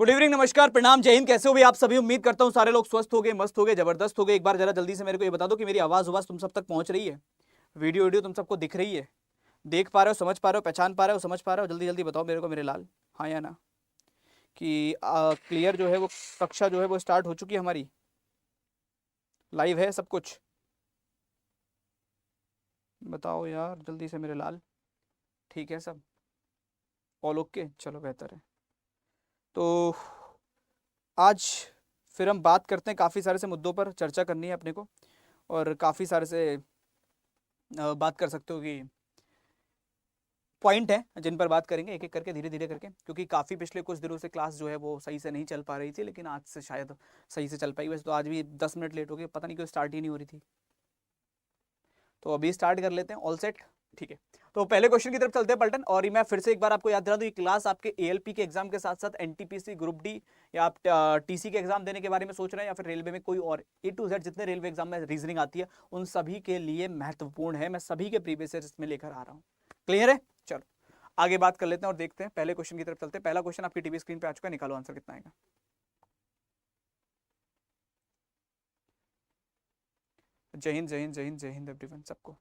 Good evening, नमस्कार, प्रणाम, जय हिंद। कैसे हो भी आप सभी? उम्मीद करता हूँ सारे लोग स्वस्थ हो गए, मस्त हो गए, जबरदस्त हो गए। एक बार जरा जल्दी से मेरे को ये बता दो कि मेरी आवाज तुम सब तक पहुंच रही है? वीडियो वीडियो तुम सबको दिख रही है? देख पा रहे हो, समझ पा रहे हो, पहचान पा रहे हो, समझ पा रहे हो? जल्दी जल्दी बताओ मेरे को, मेरे लाल, हाँ या ना, कि क्लियर जो है वो कक्षा जो है वो स्टार्ट हो चुकी है हमारी, लाइव है सब कुछ। बताओ यार जल्दी से मेरे लाल। ठीक है सब? ऑल ओके, चलो बेहतर है। तो आज फिर हम बात करते हैं, काफ़ी सारे से मुद्दों पर चर्चा करनी है अपने को, और काफ़ी सारे से बात कर सकते हो कि पॉइंट है जिन पर बात करेंगे एक एक करके, धीरे धीरे करके, क्योंकि काफ़ी पिछले कुछ दिनों से क्लास जो है वो सही से नहीं चल पा रही थी, लेकिन आज से शायद सही से चल पाई। वैसे तो आज भी 10 मिनट लेट हो गए, पता नहीं क्यों स्टार्ट ही नहीं हो रही थी। तो अभी स्टार्ट कर लेते हैं। All set? ठीक है। तो पहले क्वेश्चन की तरफ चलते हैं पलटन। और मैं फिर से एक बार आपको याद दिला दूं, ये क्लास आपके एएलपी के एग्जाम के साथ साथ एनटीपीसी, ग्रुप डी, या आप टीसी के एग्जाम देने के बारे में सोच रहे हैं, या फिर रेलवे में कोई और ए टू जेड जितने रेलवे एग्जाम में रीजनिंग आती है उन सभी के लिए महत्वपूर्ण है। मैं सभी के प्रीवियस ईयर इसमें लेकर आ रहा हूँ। क्लियर है? चलो आगे बात कर लेते हैं और देखते हैं, पहले क्वेश्चन की तरफ चलते हैं। पहला क्वेश्चन आपकी टीवी स्क्रीन पे आ चुका है, निकालो आंसर कितना आएगा। जय हिंद, जय हिंद, जय हिंद, जय हिंद एवरीवन सबको।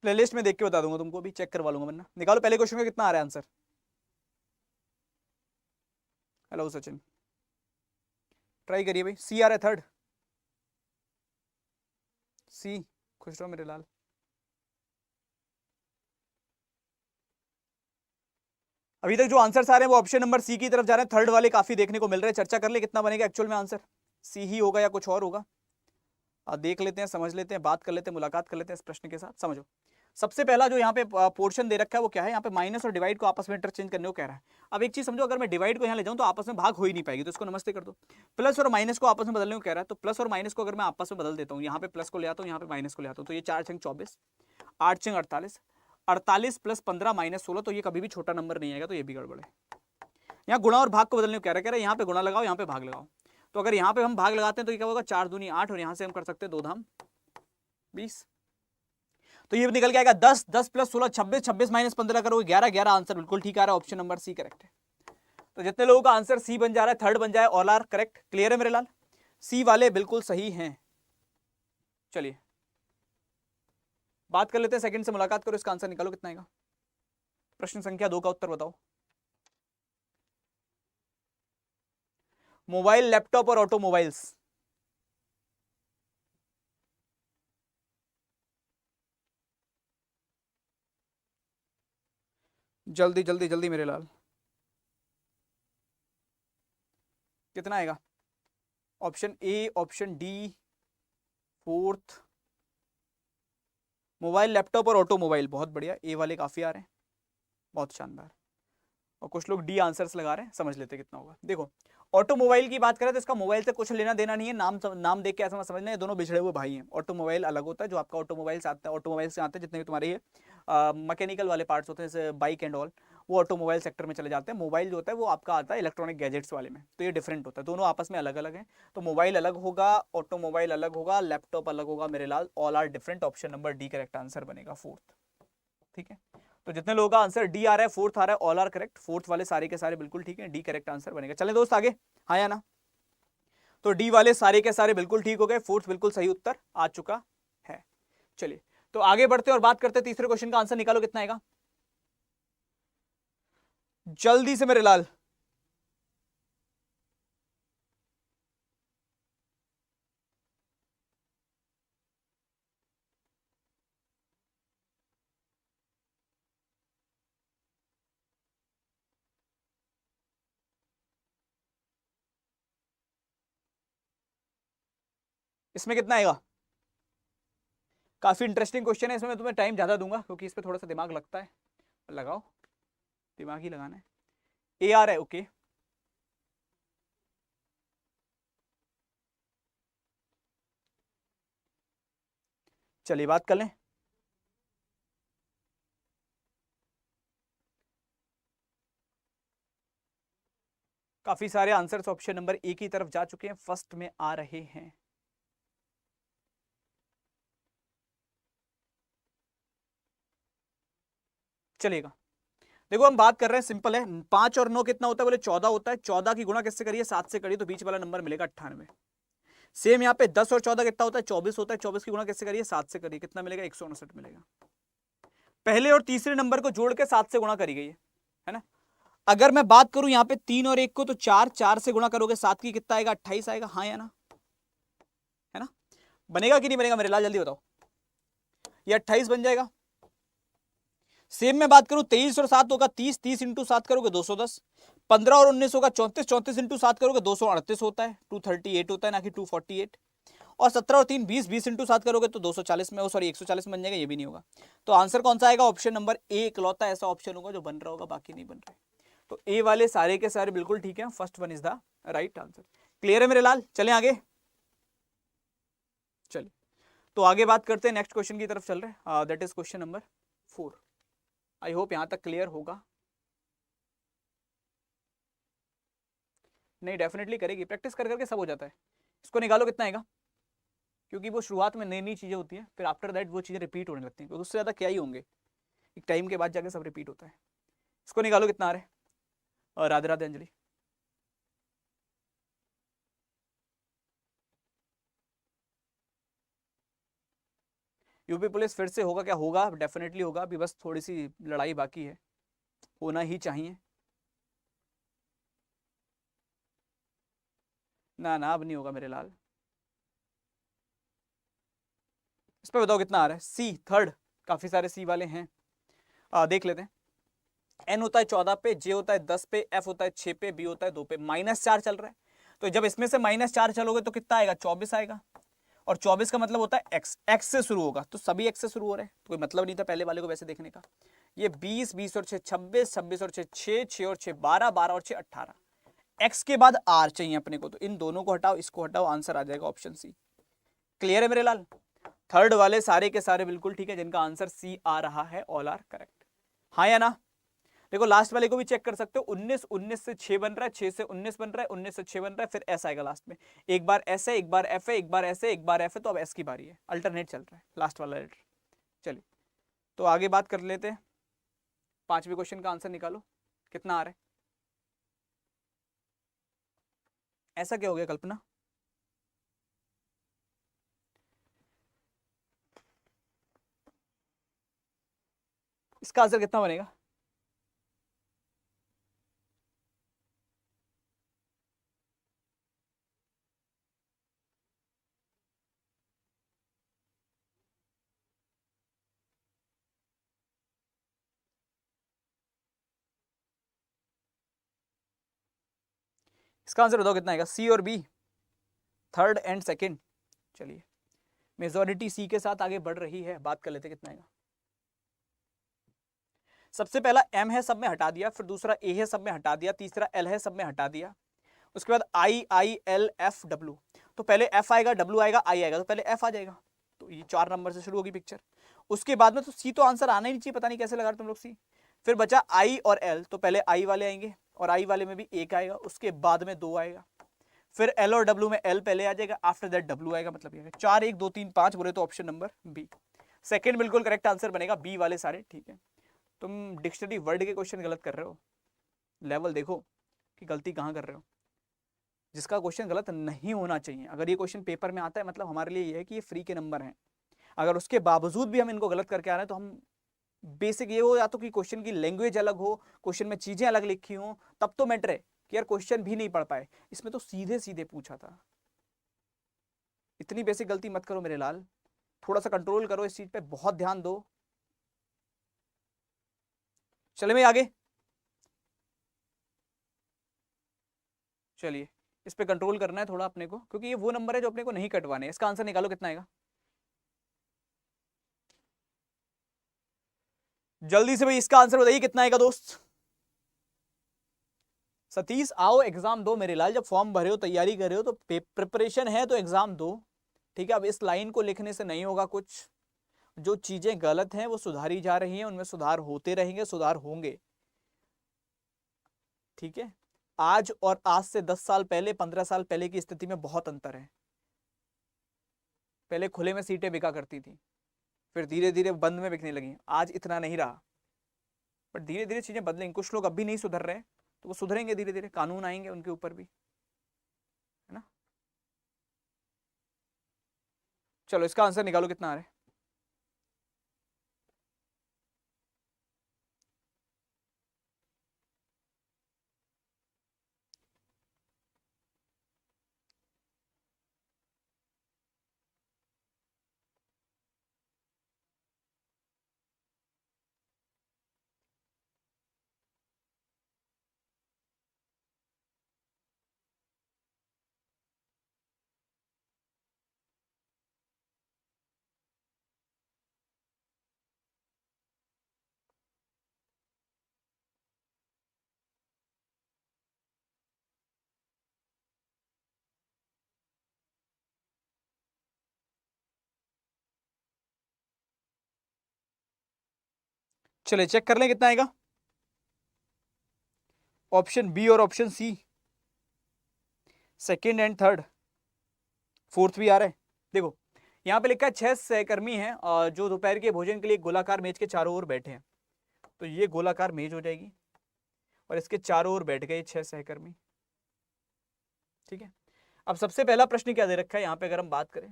प्लेलिस्ट में देख के बता दूंगा तुमको, अभी चेक करवा लूंगा, वरना निकालो पहले क्वेश्चन का कितना आ रहा है आंसर। हेलो सचिन, ट्राई करिए भाई। सी आ रहा है थर्ड, सी। खुश रहो मेरे लाल। अभी तक जो आंसर आ रहे हैं वो ऑप्शन नंबर सी की तरफ जा रहे हैं, थर्ड वाले काफी देखने को मिल रहे हैं। चर्चा कर ले कितना बनेगा एक्चुअल में आंसर, सी ही होगा या कुछ और होगा। देख लेते हैं, समझ लेते हैं, बात कर लेते हैं, मुलाकात कर लेते हैं इस प्रश्न के साथ। समझो, सबसे पहला जो यहाँ पे पोर्शन दे रखा है वो क्या है? यहाँ पे माइनस और डिवाइड को आपस में इंटरचेंज करने को कह रहा है। अब एक चीज समझो, अगर मैं डिवाइड को यहाँ ले जाऊँ तो आपस में भाग हो ही नहीं पाएगी, तो इसको नमस्ते कर दो। प्लस और माइनस को आपस में बदलने को कह रहा है, तो प्लस और माइनस को अगर मैं आपस में बदल देता हूँ, यहाँ पे प्लस को ले आता हूँ, यहाँ पे माइनस को ले आता हूँ, तो ये 4×6 = 24, 8×6 = 48, 48 + 15 - 16, तो ये कभी भी छोटा नंबर नहीं आएगा, तो ये भी गड़बड़ है। यहाँ गुणा और भाग को बदलने को कह रहा है यहाँ पे गुणा लगाओ, यहाँ पे भाग लगाओ। तो अगर यहाँ पे हम भाग लगाते हैं तो ये क्या होगा? 4 दूनी 8, और यहाँ से हम कर सकते हैं 2 धाम 20। तो ये निकल के आएगा 10, 10 + 16 26, 26 - 15 करोगे 11, 11 आंसर बिल्कुल ठीक आ रहा है। ऑप्शन नंबर सी करेक्ट है। तो जितने लोगों का आंसर सी बन जा रहा है, थर्ड बन जाए, ऑल आर करेक्ट। क्लियर है मेरे लाल? सी वाले बिल्कुल सही हैं। चलिए बात कर लेते हैं, सेकंड से मुलाकात करो, इसका आंसर निकालो कितना आएगा। प्रश्न संख्या 2 का उत्तर बताओ। मोबाइल, लैपटॉप और ऑटोमोबाइल्स। जल्दी जल्दी जल्दी मेरे लाल, कितना आएगा? Option A, option D, fourth. Mobile, laptop और ऑटोमोबाइल, बहुत बढ़िया, ए वाले काफी आ रहे हैं, बहुत शानदार। और कुछ लोग डी आंसर्स लगा रहे हैं, समझ लेते हैं कितना होगा। देखो, ऑटोमोबाइल की बात करें तो इसका मोबाइल से कुछ लेना देना नहीं है, नाम देख के ऐसा समझना है दोनों बिछड़े हुए भाई हैं। ऑटोमोबाइल अलग होता है, जो आपका ऑटोमोबाइल से आता है, ऑटोमोबाइल से आते हैं जितने भी तुम्हारे ये मैकेनिकल वाले पार्ट्स होते हैं, जैसे बाइक एंड ऑल, वो ऑटोमोबाइल सेक्टर में चले जाते हैं। मोबाइल जो होता है वो आपका आता है इलेक्ट्रॉनिक गैजेट्स वाले में, तो ये डिफरेंट होता है, दोनों आपस में अलग अलग हैं। तो मोबाइल अलग होगा, ऑटोमोबाइल अलग होगा, लैपटॉप अलग होगा मेरे लाल। All are different. Option number D correct answer बनेगा, फोर्थ। ठीक है, तो जितने लोगों का आंसर डी आ रहा है, फोर्थ आ रहा है, ऑल आर करेक्ट। फोर्थ वाले सारे के सारे बिल्कुल ठीक है, डी करेक्ट आंसर बनेगा। चलें दोस्त आगे, हाँ या ना? तो डी वाले सारे के सारे बिल्कुल ठीक हो गए, फोर्थ बिल्कुल सही उत्तर आ चुका है। चलिए तो आगे बढ़ते और बात करते, तीसरे क्वेश्चन का आंसर निकालो कितना आएगा, जल्दी से मेरे लाल। इसमें कितना आएगा? काफी इंटरेस्टिंग क्वेश्चन है, इसमें मैं तुम्हें टाइम ज्यादा दूंगा क्योंकि इस पर थोड़ा सा दिमाग लगता है। लगाओ, दिमाग ही लगाना है। ए आर है, ओके। चलिए बात कर लें। काफी सारे आंसर्स ऑप्शन नंबर ए की तरफ जा चुके हैं, फर्स्ट में आ रहे हैं। चलेगा, देखो हम बात कर रहे हैं, सिंपल है, 5 और 9 कितना होता है, बोले 14 होता है। 14 की गुणा किससे करिए, 7 से करिए, तो बीच वाला नंबर मिलेगा 98। सेम यहाँ पे 10 और 14 कितना होता है, 24 होता है। 24 की गुणा किससे करिए, 7 से करिए, कितना मिलेगा, 159 मिलेगा। पहले और तीसरे नंबर को जोड़ के 7 से गुणा करी गई है ना। अगर मैं बात करूं यहाँ पे 3 और 1 को, तो 4 से गुणा करोगे 7 की कितना आएगा, 28 आएगा, हाँ या ना, है ना। बनेगा कि नहीं बनेगा मेरे लाल, जल्दी बताओ, ये 28 बन जाएगा। सेम में बात करूं 23 और 7 होगा 30, 30 इंटू 7 करोगे 210। 15 और 19 होगा 34, 34 इंटू 7 करोगे 238 होता है, 238 होता है ना कि 248। और 17 और 3 20, 20 इंटू 7 करोगे तो 240 में, सॉरी 140 में बन जाएगा, ये भी नहीं होगा। तो आंसर कौन सा आएगा, ऑप्शन नंबर ए इकलौता ऐसा ऑप्शन होगा जो बन रहा होगा, बाकी नहीं बन रहे। तो ए वाले सारे के सारे बिल्कुल ठीक है, first one is the right answer. Clear है मेरे लाल, चलें आगे। चलिए तो आगे बात करते हैं, नेक्स्ट क्वेश्चन की तरफ चल रहे हैं, that is question number 4। I hope यहां तक क्लियर होगा। नहीं, डेफिनेटली करेगी, प्रैक्टिस कर करके सब हो जाता है। इसको निकालो कितना आएगा, क्योंकि वो शुरुआत में नई नई चीजें होती हैं, फिर आफ्टर दैट वो चीजें रिपीट होने लगती हैं, क्योंकि उससे ज्यादा क्या ही होंगे, एक टाइम के बाद जाके सब रिपीट होता है। इसको निकालो कितना आ रहा है, और राधे राधे अंजलि। यूपी पुलिस फिर से होगा क्या, होगा डेफिनेटली होगा, अभी बस थोड़ी सी लड़ाई बाकी है, होना ही चाहिए। ना ना अब नहीं होगा मेरे लाल। इस पे बताओ कितना आ रहा है, सी थर्ड, काफी सारे सी वाले हैं, देख लेते हैं। एन होता है 14 पे, जे होता है 10 पे, एफ होता है 6 पे, बी होता है 2 पे, -4 चल रहा है। तो जब इसमें से -4 चलोगे तो कितना आएगा, 24 आएगा। और 24 का मतलब होता है एक्स, एक्स से शुरू होगा, तो सभी एक्स से शुरू हो रहे हैं, तो कोई मतलब नहीं था पहले वाले को वैसे देखने का। ये 20, 20 और 6 26, 26 और 6 6, 6 और 6 12, 12 और 6 18। एक्स के बाद आर चाहिए अपने को, तो इन दोनों को हटाओ, इसको हटाओ, आंसर आ जाएगा ऑप्शन सी। क्लियर है मेरे लाल, थर्ड वाले सारे के सारे बिल्कुल ठीक है, जिनका आंसर सी आ रहा है, ऑल आर करेक्ट, हाँ या ना। देखो लास्ट वाले को भी चेक कर सकते हो, 19, 19 से 6 बन रहा है, 6 से 19 बन रहा है, 19 से 6 बन रहा है, फिर एस आएगा लास्ट में। एक बार एस है, एक बार एफ है, एक बार एस है, एक बार एफ है, तो अब एस की बारी है, अल्टरनेट चल रहा है लास्ट वाला लेटर। चलिए तो आगे बात कर लेते हैं, पांचवें क्वेश्चन का आंसर निकालो कितना आ रहा है। ऐसा क्या हो गया कल्पना, इसका आंसर कितना बनेगा, इसका आंसर बताओ कितना आएगा, सी और बी, थर्ड एंड सेकंड। चलिए मेजोरिटी सी के साथ आगे बढ़ रही है, बात कर लेते कितना आएगा। सबसे पहला एम है, सब में हटा दिया, फिर दूसरा ए है, सब में हटा दिया, तीसरा एल है, सब में हटा दिया, उसके बाद आई आई एल एफ डब्ल्यू, तो पहले एफ आएगा, डब्ल्यू आएगा, आई आएगा, तो पहले एफ आ जाएगा, तो ये 4 नंबर से शुरू होगी पिक्चर। उसके बाद में तो सी तो आंसर आना ही नहीं चाहिए, पता नहीं कैसे लगा तुम लोग सी। फिर बचा आई और एल, तो पहले आई वाले आएंगे, और आई वाले में भी एक आएगा, उसके बाद में 2 आएगा, फिर एल और डब्ल्यू में एल पहले आ जाएगा, आफ्टर दैट डब्ल्यू आएगा, मतलब ये 4 1 2 3 5 बोले तो ऑप्शन नंबर बी सेकंड बिल्कुल करेक्ट आंसर बनेगा, बी वाले सारे ठीक है। तुम डिक्शनरी वर्ड के क्वेश्चन गलत कर रहे हो, लेवल देखो कि गलती कहाँ कर रहे हो। जिसका क्वेश्चन गलत नहीं होना चाहिए, अगर ये क्वेश्चन पेपर में आता है मतलब हमारे लिए ये है कि ये फ्री के नंबर हैं, अगर उसके बावजूद भी हम इनको गलत करके आ रहे हैं तो हम बेसिक ये हो, या तो कि क्वेश्चन की लैंग्वेज अलग हो, क्वेश्चन में चीजें अलग लिखी हो, तब तो मैटर है कि यार क्वेश्चन भी नहीं पढ़ पाए, इसमें तो सीधे सीधे पूछा था। इतनी बेसिक गलती मत करो मेरे लाल, थोड़ा सा कंट्रोल करो इस चीज पे, बहुत ध्यान दो। चले मैं आगे, चलिए इस पे कंट्रोल करना है थोड़ा अपने को, क्योंकि ये वो नंबर है जो अपने को नहीं कटवाने। इसका आंसर निकालो कितना आएगा जल्दी से भाई, इसका आंसर बताइए कितना आएगा दोस्त। सतीश आओ एग्जाम दो मेरे लाल, जब फॉर्म भरे हो, तैयारी कर रहे हो, तो प्रिपरेशन है तो एग्जाम दो, ठीक है। अब इस लाइन को लिखने से नहीं होगा कुछ, जो चीजें गलत हैं वो सुधारी जा रही हैं, उनमें सुधार होते रहेंगे, सुधार होंगे, ठीक है। आज और आज से 10 साल पहले 15 साल पहले की स्थिति में बहुत अंतर है। पहले खुले में सीटें बिका करती थी, फिर धीरे धीरे बंद में बिकने लगी, आज इतना नहीं रहा। बट धीरे धीरे चीजें बदलेंगी, कुछ लोग अब भी नहीं सुधर रहे, तो वो सुधरेंगे, धीरे धीरे कानून आएंगे उनके ऊपर भी, है ना। चलो इसका आंसर निकालो कितना आ रहा है। चलिए चेक कर लें कितना आएगा। ऑप्शन बी और option C, second and third, fourth भी आ रहा है। देखो यहाँ पे लिखा है 6 सहकर्मी हैं जो दोपहर के भोजन के लिए गोलाकार मेज के चारों ओर बैठे हैं। तो ये गोलाकार मेज हो जाएगी और इसके चारों ओर बैठ गए 6 सहकर्मी। ठीक है, अब सबसे पहला प्रश्न क्या दे रखा है यहाँ पे, अगर हम बात करें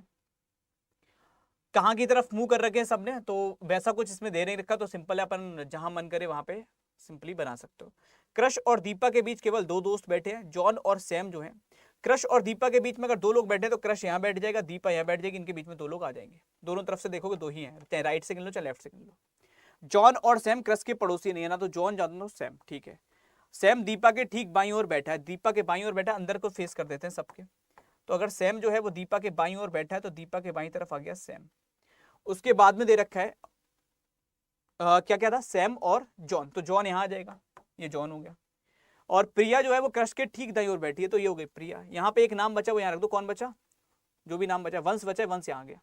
कहाँ की तरफ मुंह कर रखे हैं सबने, तो वैसा कुछ इसमें दे नहीं रखा, तो सिंपल है, अपन जहां मन करे वहां पे सिंपली बना सकते हो। क्रश और दीपा के बीच केवल 2 दोस्त बैठे हैं, जॉन और सैम जो है। क्रश और दीपा के बीच में अगर 2 लोग बैठे हैं तो क्रश यहाँ बैठ जाएगा, दीपा यहाँ बैठ जाएगी, इनके बीच में 2 लोग आ जाएंगे। दोनों तरफ से देखोगे 2 ही हैं, चाहे राइट से गिन लो चाहे लेफ्ट से गिन लो। जॉन और सैम क्रश के पड़ोसी नहीं है, ना तो जॉन जान लो सैम। ठीक है, सैम दीपा के ठीक बाईं ओर बैठा है, दीपा के बाईं ओर बैठा है, अंदर को फेस कर देते हैं सबके। तो अगर सैम जो है वो दीपा के बाईं ओर बैठा है तो दीपा के बाईं तरफ आ गया सैम। उसके बाद में दे रखा है क्या क्या था, सैम और जॉन, तो जॉन यहां आ जाएगा, ये जॉन हो गया। और प्रिया जो है वो क्रश के ठीक दाईं ओर बैठी है, तो ये हो गई प्रिया। यहाँ पे एक नाम बचा, वो यहाँ रख दो, कौन बचा, जो भी नाम बचा, वंश बचा है, वंश यहाँ आ गया।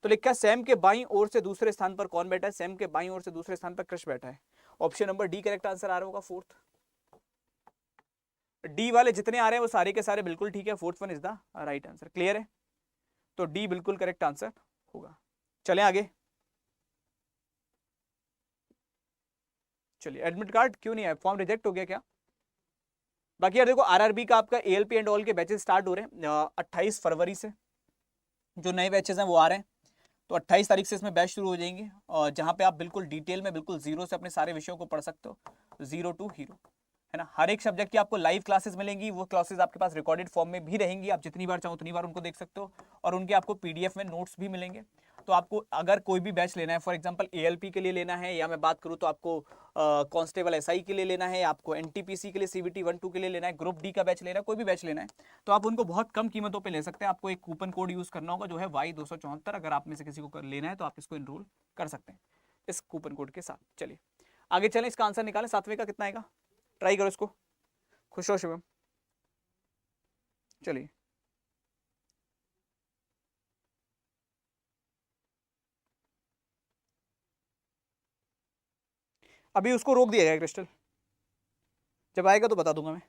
तो लिखा है सैम के बाईं ओर से दूसरे स्थान पर कौन बैठा है, सैम के बाईं ओर से दूसरे स्थान पर क्रश बैठा है। Option number D correct answer आ रहा होगा, फोर्थ। डी वाले जितने आ रहे हैं वो सारे के सारे बिल्कुल ठीक है, fourth one is the right answer. Clear है, तो डी बिल्कुल करेक्ट आंसर होगा। चले आगे। चलिए, एडमिट कार्ड क्यों नहीं है, फॉर्म रिजेक्ट हो गया क्या? बाकी यार देखो आरआरबी का आपका एएलपी एंड ऑल के बैचेस स्टार्ट हो रहे हैं 28 फरवरी से, जो नए बैचेस हैं वो आ रहे हैं। तो 28 तारीख से इसमें बैच शुरू हो जाएंगे, और जहां पे आप बिल्कुल डिटेल में बिल्कुल जीरो से अपने सारे विषयों को पढ़ सकते हो, जीरो टू हीरो, है ना। हर एक सब्जेक्ट की आपको लाइव क्लासेस मिलेंगी, वो क्लासेस आपके पास रिकॉर्डेड फॉर्म में भी रहेंगी, आप जितनी बार चाहो उतनी बार उनको देख सकते हो, और उनके आपको पीडीएफ में नोट्स भी मिलेंगे। तो आपको अगर कोई भी बैच लेना है, फॉर एग्जांपल एएलपी के लिए लेना है, या मैं बात करूँ तो आपको कांस्टेबल एसआई के लिए लेना है, आपको एनटीपीसी के लिए सीवीटी 1-2 के लिए लेना है, ग्रुप डी का बैच लेना है, कोई भी बैच लेना है, तो आप उनको बहुत कम कीमतों पे ले सकते हैं। आपको एक कूपन कोड यूज करना होगा जो है Y274, अगर आप में से किसी को लेना है तो आप इसको इनरोल कर सकते हैं इस कूपन कोड के साथ। चलिए आगे चलें, इसका आंसर निकालें, 7वें का कितना आएगा, ट्राई करो इसको। खुश हो शिवम। चलिए अभी उसको रोक दिया गया क्रिस्टल, जब आएगा तो बता दूंगा मैं।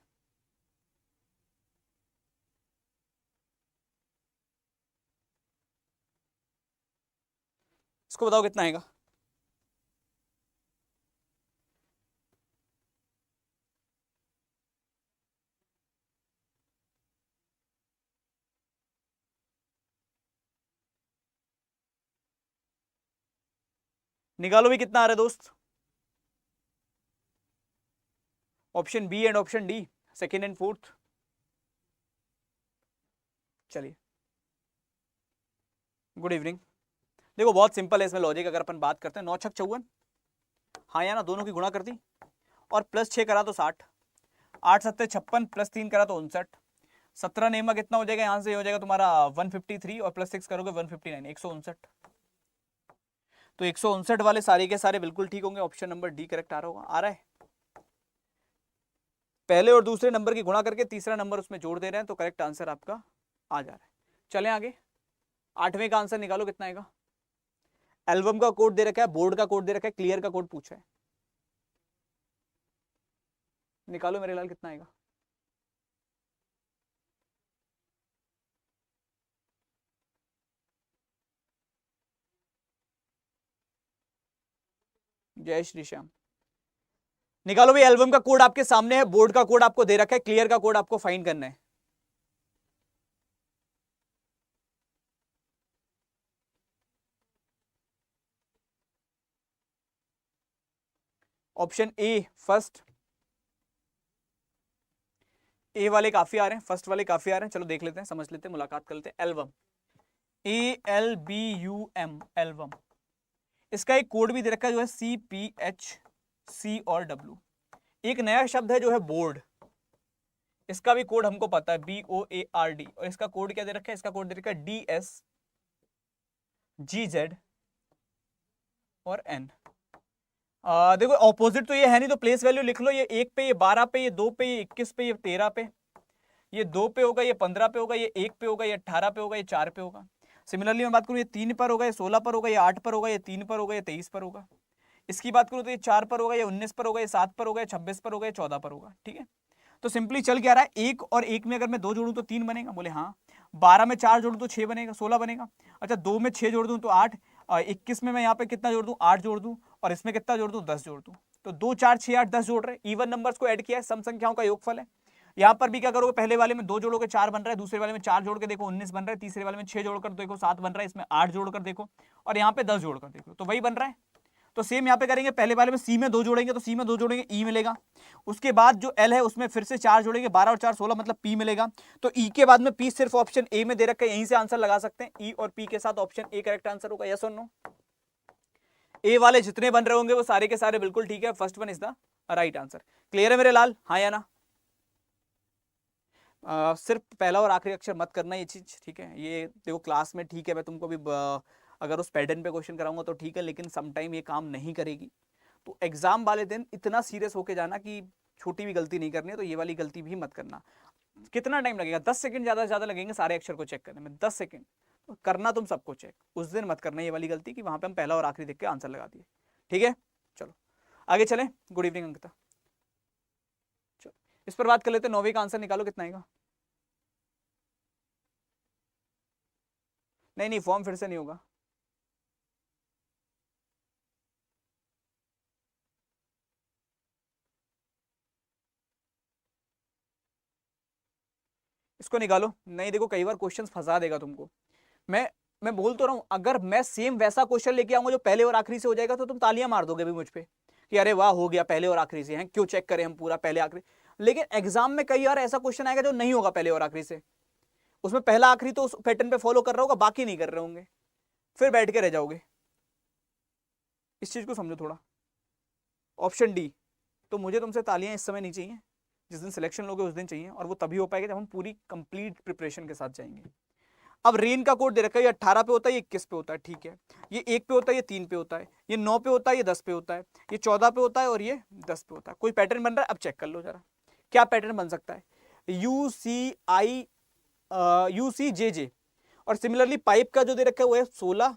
इसको बताओ कितना आएगा। निकालो भी कितना आ रहा है दोस्त। Option B and option D, second and fourth. चलिए गुड इवनिंग। देखो बहुत सिंपल है इसमें लॉजिक, अगर अपन बात करते हैं 9 छक 54, हाँ या ना, दोनों की गुणा कर दी और प्लस 6 करा तो 60, 8 सत्ते 56 प्लस 3 करा तो 59, 17 नेमा कितना हो जाएगा, यहां से हो जाएगा तुम्हारा 153 और प्लस 6 करोगे 159, 159। तो 159 वाले सारे के सारे बिल्कुल ठीक होंगे, ऑप्शन नंबर डी करेक्ट आ रहा होगा, आ रहा है। पहले और दूसरे नंबर की गुणा करके तीसरा नंबर उसमें जोड़ दे रहे हैं, तो करेक्ट आंसर आपका आ जा रहा है। चलें आगे, 8वें का आंसर निकालो कितना आएगा। एल्बम का कोड दे रखा है, बोर्ड का कोड दे रखा है, क्लियर का कोड पूछा है, निकालो मेरे लाल कितना आएगा। जय श्री श्याम। निकालो भाई, एल्बम का कोड आपके सामने है, बोर्ड का कोड आपको दे रखा है, क्लियर का कोड आपको फाइंड करना है। ऑप्शन ए फर्स्ट, ए वाले काफी आ रहे हैं, फर्स्ट वाले काफी आ रहे हैं, चलो देख लेते हैं, समझ लेते हैं, मुलाकात कर लेते हैं। Album, ALBUM, album. इसका एक कोड भी दे रखा है जो है CPHC और W। एक नया शब्द है जो है बोर्ड, इसका भी कोड हमको पता है BOARD, और इसका कोड क्या दे रखा है, इसका कोड दे रखा है DSGZ और N। देखो ऑपोजिट तो ये है नहीं, तो प्लेस वैल्यू लिख लो, ये 1 पे, ये 12 पे, ये 2 पे, ये 21 पे, ये 13 पे, ये 2 पे होगा, ये 15 पे होगा, ये 1 पे होगा, ये 18 पे होगा, ये 4 पे होगा। सिमिलरली मैं बात करूँ, ये 3 पर होगा, ये 16 पर होगा, ये 8 पर होगा, ये 3 पर होगा, ये 23 पर होगा। इसकी बात करूँ तो ये 4 पर होगा, ये 19 पर होगा, ये 7 पर होगा, ये 26 पर होगा, ये 14 पर होगा। ठीक है, तो सिंपली चल क्या रहा है, 1 और 1 में अगर मैं 2 जोड़ूं तो 3 बनेगा, बोले हाँ। 12 में 4 जोड़ दूं तो 6 बनेगा, 16 बनेगा। अच्छा 2 में 6 जोड़ दूं तो 8, 21 में मैं यहाँ पे कितना जोड़ दूं, 8 जोड़ दूं, और इसमें कितना जोड़ दूं, 10 जोड़ दूं। तो 2 4 6 8 10 जोड़ रहे, इवन नंबर्स को ऐड किया है, सम संख्याओं का योगफल है। यहाँ पर भी क्या करोगे, पहले वाले में 2 जोड़ोगे 4 बन रहा है, दूसरे वाले में 4 जोड़ के देखो 19 बन रहा है, तीसरे वाले में 6 जोड़कर देखो 7 बन रहा है, इसमें 8 जोड़कर देखो, और यहाँ पे 10 जोड़कर देखो, तो वही बन रहा है। तो सेम यहाँ पे करेंगे, पहले वाले में सी में 2 जोड़ेंगे तो सी में 2 जोड़ेंगे ई मिलेगा, उसके बाद जो एल है उसमें फिर से 4 जोड़ेंगे, 12 और 4 16 मतलब पी मिलेगा। तो ई के बाद में पी सिर्फ ऑप्शन ए में दे रखा है, यहीं से आंसर लगा सकते हैं, ई और पी के साथ ऑप्शन ए करेक्ट आंसर होगा। यस और नो? ए वाले जितने बन रहे होंगे वो सारे के सारे बिल्कुल ठीक है, first one is the right answer. Clear है मेरे लाल, हाँ या ना? सिर्फ पहला और आखिरी अक्षर मत करना ये चीज, ठीक है? ये देखो क्लास में ठीक है, मैं तुमको भी अगर उस पैटर्न पे क्वेश्चन कराऊंगा तो ठीक है, लेकिन समटाइम ये काम नहीं करेगी। तो एग्जाम वाले दिन इतना सीरियस होके जाना कि छोटी भी गलती नहीं करनी है, तो ये वाली गलती भी मत करना। कितना टाइम लगेगा? 10 सेकंड ज्यादा से ज्यादा लगेंगे सारे अक्षर को चेक करने में, 10 सेकंड। तो करना तुम सबको चेक, उस दिन मत करना ये वाली गलती कि वहां पे हम पहला और आखिरी देख के आंसर लगा दिए। ठीक है, चलो आगे चलें। Good evening Ankita. चलो इस पर बात कर लेते हैं, 9वीं का आंसर निकालो, कितना आएगा? नहीं नहीं, फॉर्म फिर से नहीं होगा। इसको निकालो। नहीं देखो, कई बार क्वेश्चंस फंसा देगा तुमको। मैं बोल तो रहा हूं, अगर मैं सेम वैसा क्वेश्चन लेके आऊंगा जो पहले और आखिरी से हो जाएगा तो तुम तालियां मार दोगे भी मुझ पे कि अरे वाह हो गया, पहले और आखिरी से हैं, क्यों चेक करें हम पूरा पहले आखिरी। लेकिन एग्जाम में कई बार ऐसा क्वेश्चन आएगा जो नहीं होगा पहले और आखिरी से, उसमें पहला आखिरी तो उस पैटर्न पे फॉलो कर रहा होगा, बाकी नहीं कर रहे होंगे, फिर बैठ के रह जाओगे। इस चीज को समझो थोड़ा। ऑप्शन डी, तो मुझे तुमसे तालियां इस समय नहीं चाहिए, जिस दिन सिलेक्शन लोगे उस दिन चाहिए, और वो तभी हो पाएगा जब हम पूरी कंप्लीट प्रिपरेशन के साथ जाएंगे। अब रेन का कोड दे रखा है, ये 18 पे होता है, ये 21 पे होता है, ठीक है, ये 1 पे होता है, ये 3 पे होता है, ये 9 पे होता है, ये 10 पे होता है, ये 14 पे होता है, और ये 10 पे होता है। कोई पैटर्न बन रहा है? अब चेक कर लो जरा, क्या पैटर्न बन सकता है? UCJ, और सिमिलरली पाइप का जो दे रखा है वो है 16,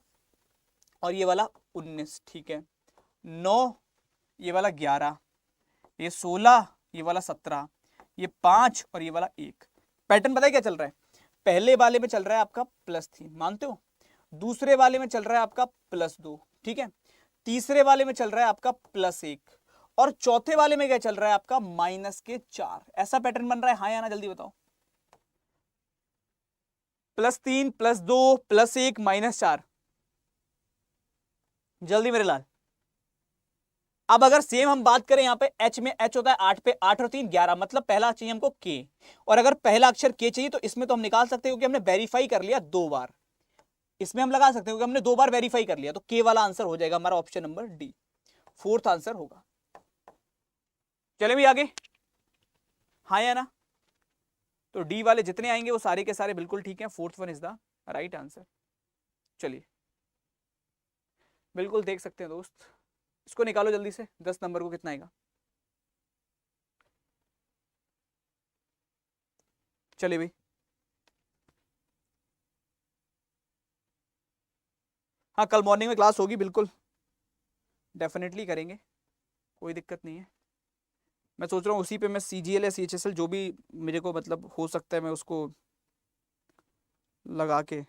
और ये वाला 19, ठीक है, 9, ये वाला 11, ये 16, ये वाला 17, ये 5, और ये वाला 1। पैटर्न पता है क्या चल रहा है? पहले वाले में चल रहा है आपका +3, मानते हो? दूसरे वाले में चल रहा है आपका +2, ठीक है, तीसरे वाले में चल रहा है आपका +1, और चौथे वाले में क्या चल रहा है आपका -4। ऐसा पैटर्न बन रहा है, हाँ या ना? जल्दी बताओ। +3 +2 +1 -4, जल्दी मेरे लाल। अब अगर सेम हम बात करें यहाँ पे एच में, एच होता है 8 पे, 8 और 3 11, मतलब पहला चाहिए हमको के, और अगर पहला अक्षर के चाहिए तो इसमें तो हम निकाल सकते हैं क्योंकि हमने वेरीफाई कर लिया 2 बार, इसमें हम लगा सकते हैं क्योंकि हमने 2 बार वेरीफाई कर लिया, तो के वाला आंसर हो जाएगा हमारा option number D, fourth answer होगा। चले भी आगे, हाँ या ना? तो डी वाले जितने आएंगे वो सारे के सारे बिल्कुल ठीक है, fourth one is the right answer. चलिए बिल्कुल देख सकते हैं दोस्त, इसको निकालो जल्दी से, 10 नंबर को कितना आएगा? चलिए भाई, हाँ कल मॉर्निंग में क्लास होगी, बिल्कुल डेफिनेटली करेंगे, कोई दिक्कत नहीं है। मैं सोच रहा हूँ उसी पे मैं CGL या CHSL जो भी मेरे को मतलब हो सकता है मैं उसको लगा के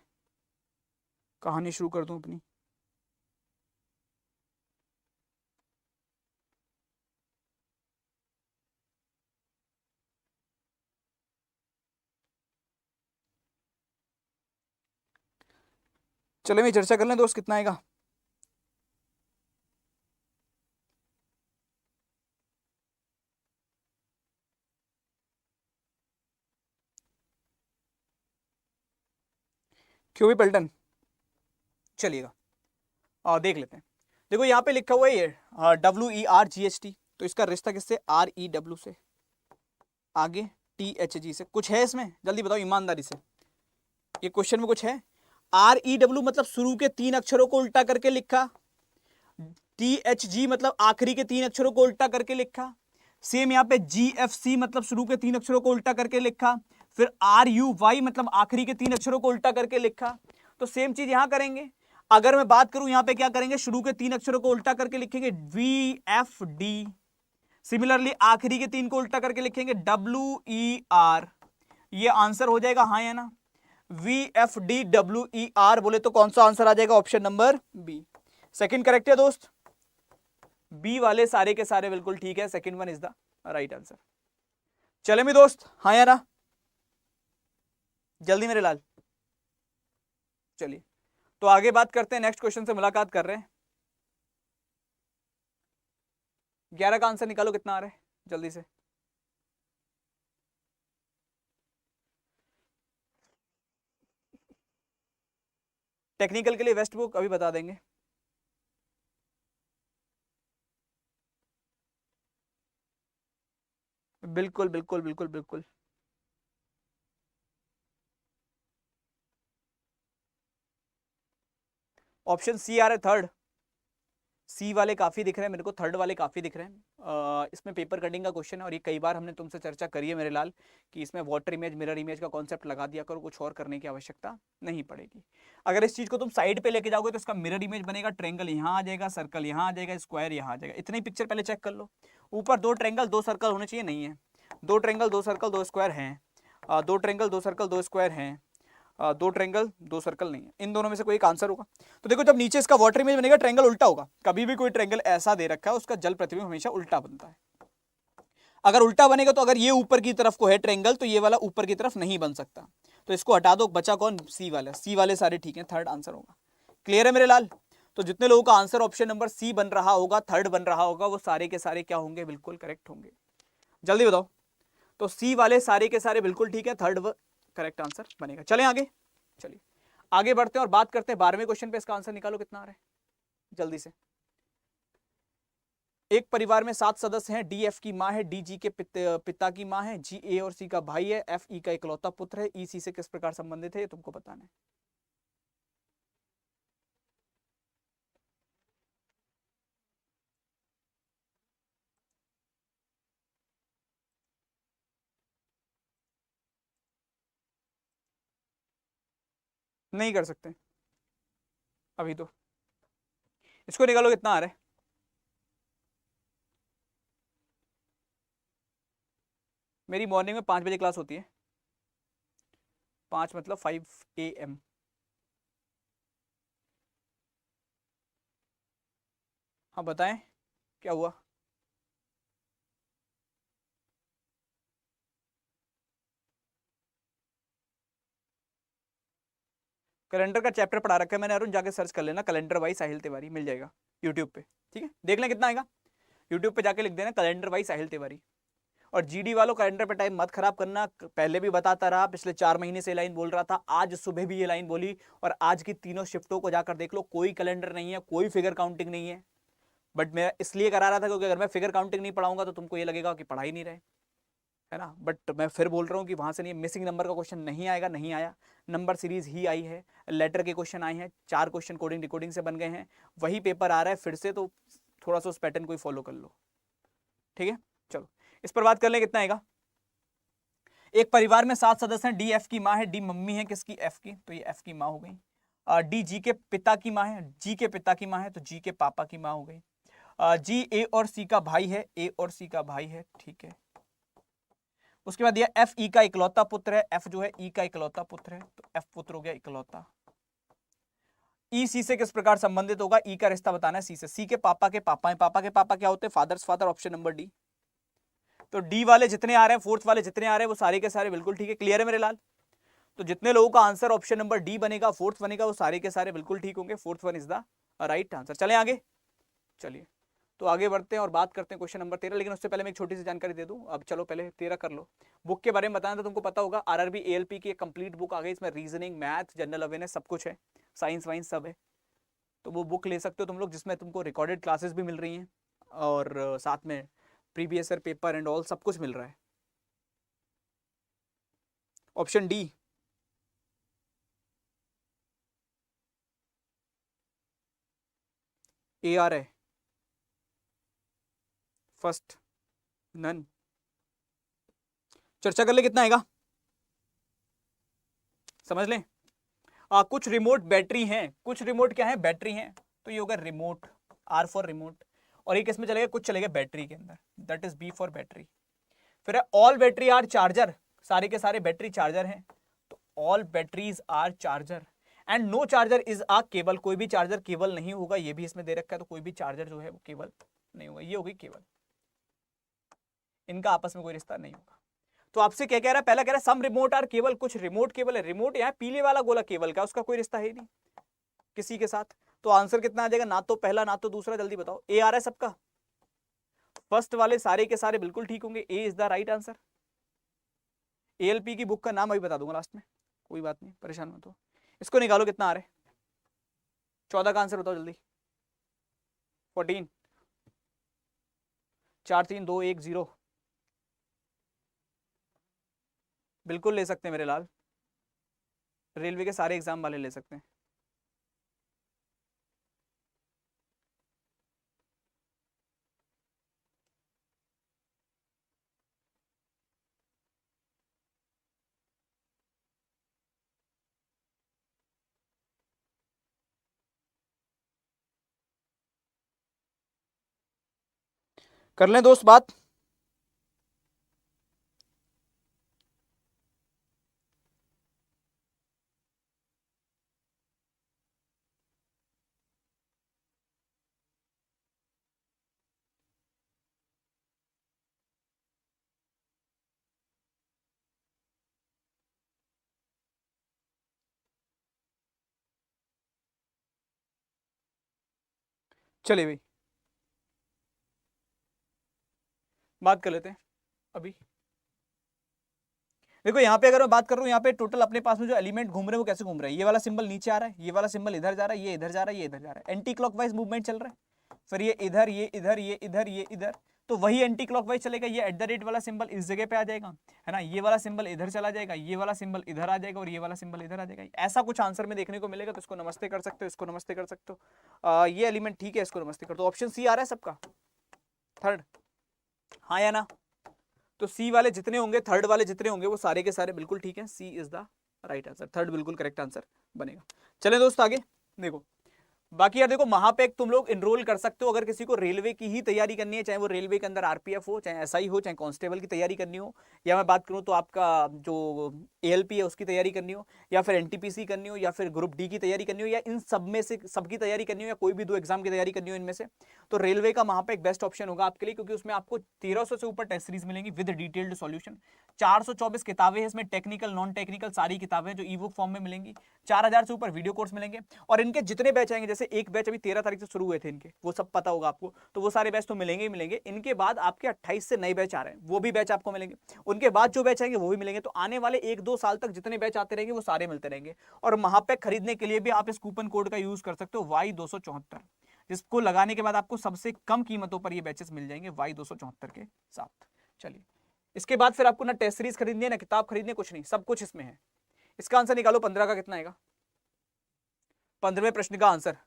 कहानी शुरू कर दूँ अपनी। चलो मैं चर्चा कर लें दोस्त, कितना आएगा। क्यों भी पलटन, चलिएगा देख लेते हैं। देखो यहाँ पे लिखा हुआ है ये WERGHT, तो इसका रिश्ता किससे, REW से, आगे THG से। कुछ है इसमें, जल्दी बताओ ईमानदारी से, ये क्वेश्चन में कुछ है। REW मतलब शुरू के 3 अक्षरों को उल्टा करके लिखा, THG मतलब आखिरी के 3 अक्षरों को उल्टा करके लिखा, सेम यहाँ पे GFC मतलब शुरू के 3 अक्षरों को उल्टा करके लिखा, फिर RUY मतलब आखिरी के 3 अक्षरों को उल्टा करके लिखा। तो सेम चीज यहां करेंगे। अगर मैं बात करूं यहां पे क्या करेंगे, शुरू के 3 अक्षरों को उल्टा करके लिखेंगे VFD, सिमिलरली आखिरी के 3 को उल्टा करके लिखेंगे WER। ये आंसर हो जाएगा हाँ या ना, VFD WER बोले तो कौन सा आंसर आ जाएगा, option number B. Second correct है दोस्त, बी वाले सारे के सारे बिल्कुल ठीक है, second one is the right answer. चले मेरे दोस्त, हाँ या ना, जल्दी मेरे लाल। चलिए तो आगे बात करते हैं, नेक्स्ट क्वेश्चन से मुलाकात कर रहे हैं। 11 का आंसर निकालो, कितना आ रहा है जल्दी से। टेक्निकल के लिए वेस्ट बुक अभी बता देंगे। बिल्कुल बिल्कुल बिल्कुल बिल्कुल। ऑप्शन सी आ रहा है थर्ड, सी वाले काफी दिख रहे हैं मेरे को, थर्ड वाले काफी दिख रहे हैं। इसमें पेपर कटिंग का क्वेश्चन है और ये कई बार हमने तुमसे चर्चा करी है मेरे लाल कि इसमें वाटर इमेज मिरर इमेज का कॉन्सेप्ट लगा दिया करो, कुछ और करने की आवश्यकता नहीं पड़ेगी। अगर इस चीज को तुम साइड पे लेके जाओगे तो इसका मिरर इमेज बनेगा, ट्रेंगल यहाँ आ जाएगा, सर्कल यहाँ आ जाएगा, स्क्वायर यहाँ आ जाएगा। इतनी पिक्चर पहले चेक कर लो। ऊपर 2 ट्रेंगल 2 सर्कल होने चाहिए, नहीं है। 2 ट्रेंगल 2 सर्कल 2 स्क्वायर हैं, 2 ट्रेंगल 2 सर्कल 2 स्क्वायर हैं, 2 ट्रेंगल 2 सर्कल नहीं है। इन दोनों में से कोई एक आंसर होगा। तो देखो जब नीचे इसका वाटर इमेज बनेगा ट्रेंगल उल्टा होगा। कभी भी कोई ट्रेंगल ऐसा दे रखा है उसका जल प्रतिबिंब हमेशा उल्टा बनता है। अगर उल्टा बनेगा तो अगर ये ऊपर की तरफ को है ट्रेंगल तो ये वाला ऊपर की तरफ नहीं बन सकता, तो इसको हटा दो, बचा कौन, सी वाला। सी वाले सारे ठीक है, थर्ड आंसर होगा। क्लियर है मेरे लाल। तो जितने लोगों का आंसर ऑप्शन नंबर सी बन रहा होगा, थर्ड बन रहा होगा, वो सारे के सारे क्या होंगे, बिल्कुल करेक्ट होंगे। जल्दी बताओ। तो सी वाले सारे के सारे बिल्कुल ठीक है, थर्ड करेक्ट आंसर बनेगा। चलें आगे, चलिए आगे बढ़ते हैं और बात करते हैं 12वें क्वेश्चन पे। इसका आंसर निकालो, कितना आ रहा है जल्दी से। एक परिवार में 7 सदस्य हैं। डी एफ की माँ है, डी जी के पिता की माँ है, जी ए और सी का भाई है, एफ ई का इकलौता पुत्र है, ई सी से किस प्रकार संबंधित है, ये तुमको बताना है। नहीं कर सकते अभी तो, इसको निकालो, कितना आ रहा है। मेरी मॉर्निंग में 5 बजे क्लास होती है, 5 मतलब 5 AM। हाँ बताएं क्या हुआ। कैलेंडर का चैप्टर पढ़ा रखा है मैंने अरुण, जाके सर्च कर लेना कैलेंडर वाइज साहिल तिवारी, मिल जाएगा यूट्यूब पे, ठीक है। देख लें कितना आएगा, यूट्यूब पे जाके लिख देना कैलेंडर वाइज साहिल तिवारी। और जीडी वालों कैलेंडर पे टाइम मत खराब करना, पहले भी बताता रहा, पिछले 4 महीने से लाइन बोल रहा था, आज सुबह भी ये लाइन बोली, और आज की तीनों शिफ्टों को जाकर देख लो, कोई कैलेंडर नहीं है, कोई फिगर काउंटिंग नहीं है। बट मैं इसलिए करा रहा था क्योंकि अगर मैं फिगर काउंटिंग नहीं पढ़ाऊंगा तो तुमको ये लगेगा कि पढ़ा ही नहीं रहे, है ना। बट मैं फिर बोल रहा हूँ कि वहां से नहीं, मिसिंग नंबर का क्वेश्चन नहीं आएगा, नहीं आया, नंबर सीरीज ही आई है, लेटर के क्वेश्चन आए हैं, 4 क्वेश्चन कोडिंग डिकोडिंग से बन गए हैं, वही पेपर आ रहा है फिर से, तो थोड़ा सा उस पैटर्न को फॉलो कर लो, ठीक है। चलो इस पर बात कर ले, कितना आएगा। एक परिवार में 7 सदस्य हैं। डी एफ की माँ है, डी मम्मी है किसकी, एफ की, तो ये एफ की माँ हो गई। डी जी के पिता की माँ है, जी के पिता की माँ है, तो जी के पापा की माँ हो गई। जी ए और सी का भाई है, ए और सी का भाई है, ठीक है। उसके बाद ये एफ ई का इकलौता पुत्र है, एफ जो है ई का इकलौता पुत्र है, तो एफ पुत्र हो गया इकलौता। ई सी से किस प्रकार संबंधित होगा, ई का रिश्ता बताना है सी से। सी के पापा के पापा है, पापा के पापा क्या होते हैं, fathers father, option number D. तो डी वाले जितने आ रहे हैं, फोर्थ वाले जितने आ रहे हैं वो सारे के सारे बिल्कुल ठीक है। क्लियर है मेरे लाल। तो जितने लोगों का आंसर ऑप्शन नंबर डी बनेगा, फोर्थ बनेगा, वो सारे के सारे बिल्कुल ठीक होंगे। Fourth one is the right answer. चलें आगे, चलिए तो आगे बढ़ते हैं और बात करते हैं क्वेश्चन नंबर 13। लेकिन उससे पहले मैं एक छोटी सी जानकारी दे दूं। अब चलो पहले 13 कर लो। बुक के बारे में बताना तो तुमको पता होगा, आरआरबी एएलपी की एक कंप्लीट बुक आ गई। इसमें रीजनिंग, मैथ, जनरल अवेयरनेस सब कुछ है, साइंस वाइंस सब है। तो वो बुक ले सकते हो तुम लोग, जिसमें तुमको रिकॉर्डेड क्लासेस भी मिल रही हैं और साथ में previous year paper and all सब कुछ मिल रहा है। ऑप्शन डी ए आर है फर्स्ट, नन। चर्चा कर ले कितना आएगा, समझ लें। कुछ रिमोट बैटरी हैं, कुछ रिमोट क्या है, बैटरी हैं, तो ये होगा रिमोट, आर फॉर रिमोट। और ये किसमें चलेगा, कुछ चलेगा बैटरी के अंदर, that is B for battery. फिर है ऑल बैटरी आर चार्जर, सारे के सारे बैटरी चार्जर हैं, तो all batteries are charger. And no charger is a cable, कोई भी चार्जर केबल नहीं होगा, ये भी इसमें दे रखा है, तो कोई भी चार्जर जो है वो केबल नहीं होगा, ये होगी केबल। इनका आपस में कोई रिश्ता नहीं होगा। तो आपसे क्या कह रहा है, पहला कह रहा है सम रिमोट आर केबल, कुछ रिमोट केबल है। रिमोट यहाँ पीले वाला गोला केबल का, उसका कोई रिश्ता है नहीं किसी के साथ। तो आंसर कितना आ जाएगा, ना तो पहला ना तो दूसरा, जल्दी बताओ। ए आ रहा है सबका, फर्स्ट वाले सारे के सारे बिल्कुल ठीक होंगे, A is the right answer. ALP की बुक का नाम अभी बता दूंगा लास्ट में, कोई बात नहीं, परेशान मत हो। इसको निकालो कितना आ रहा है, 14 का आंसर बताओ जल्दी। 14, 4 3 2 1 0। बिल्कुल ले सकते हैं मेरे लाल, रेलवे के सारे एग्जाम वाले ले सकते हैं। कर लें दोस्त बात। चलिए भाई बात कर लेते हैं अभी। देखो यहाँ पे अगर मैं बात कर रहा हूँ, यहाँ पे टोटल अपने पास में जो एलिमेंट घूम रहे हैं वो कैसे घूम रहे हैं, ये वाला सिंबल नीचे आ रहा है, ये वाला सिंबल इधर जा रहा है, ये इधर जा रहा है, ये इधर जा रहा है, एंटी क्लॉकवाइज मूवमेंट चल रहा है। फिर ये इधर, ये इधर, ये इधर, ये इधर, तो वही एंटी क्लॉकवाइज चलेगा। ये एट द रेट वाला सिंबल इस जगह पे आ जाएगा, है ना, ये वाला सिंबल इधर चला जाएगा, ये वाला सिंबल इधर आ जाएगा और ये वाला सिंबल इधर आ जाएगा। ऐसा कुछ आंसर में देखने को मिलेगा। तो इसको नमस्ते कर सकते हो, इसको नमस्ते कर सकते हो, ये एलिमेंट ठीक है, इसको नमस्ते कर दो। ऑप्शन सी आ रहा है सबका, थर्ड, हाँ या ना। तो सी वाले जितने होंगे, थर्ड वाले जितने होंगे, वो सारे के सारे बिल्कुल ठीक है, C is the right answer, third बिल्कुल करेक्ट आंसर बनेगा। चलें दोस्त आगे देखो। बाकी यार देखो, महापैक तुम लोग इनरोल कर सकते हो अगर किसी को रेलवे की ही तैयारी करनी है, चाहे वो रेलवे के अंदर आरपीएफ हो, चाहे एसआई हो, चाहे कांस्टेबल की तैयारी करनी हो, या मैं बात करूं तो आपका जो एएलपी है उसकी तैयारी करनी हो, या फिर एनटीपीसी करनी हो, या फिर ग्रुप डी की तैयारी करनी हो, या इन सब में से सबकी तैयारी करनी हो, या कोई भी 2 एग्जाम की तैयारी करनी हो इनमें से, तो रेलवे का महापैक बेस्ट ऑप्शन होगा आपके लिए। क्योंकि उसमें आपको 1300 से ऊपर टेस्ट सीरीज मिलेंगी विद डिटेल्ड सॉल्यूशन। 424 किताबें हैं इसमें, टेक्निकल नॉन टेक्निकल सारी किताबें जो ई बुक फॉर्म में मिलेंगी। 4000 से ऊपर वीडियो कोर्स मिलेंगे। और इनके जितने बैच आएंगे, जैसे एक बैच अभी 13 तारीख से शुरू हुए थे इनके, वो सब पता होगा आपको, तो वो सारे बैच तो मिलेंगे ही मिलेंगे। इनके बाद आपके 28 से नए बैच आ रहे हैं, वो भी बैच आपको मिलेंगे। उनके बाद जो बैच आएंगे वो भी मिलेंगे। तो आने वाले 1-2 साल तक जितने बैच आते रहेंगे वो सारे मिलते रहेंगे। और महापैक खरीदने के लिए भी आप इस कूपन कोड का यूज कर सकते हो, Y274, जिसको लगाने के बाद आपको सबसे कम कीमतों पर ये बैचेस मिल जाएंगे Y274 के साथ। चलिए, इसके बाद फिर आपको ना टेस्ट सीरीज खरीदनी है, ना किताब खरीदनी है, कुछ नहीं, सब कुछ इसमें है। इसका आंसर निकालो, 15 का कितना आएगा, 15वें प्रश्न का आंसर।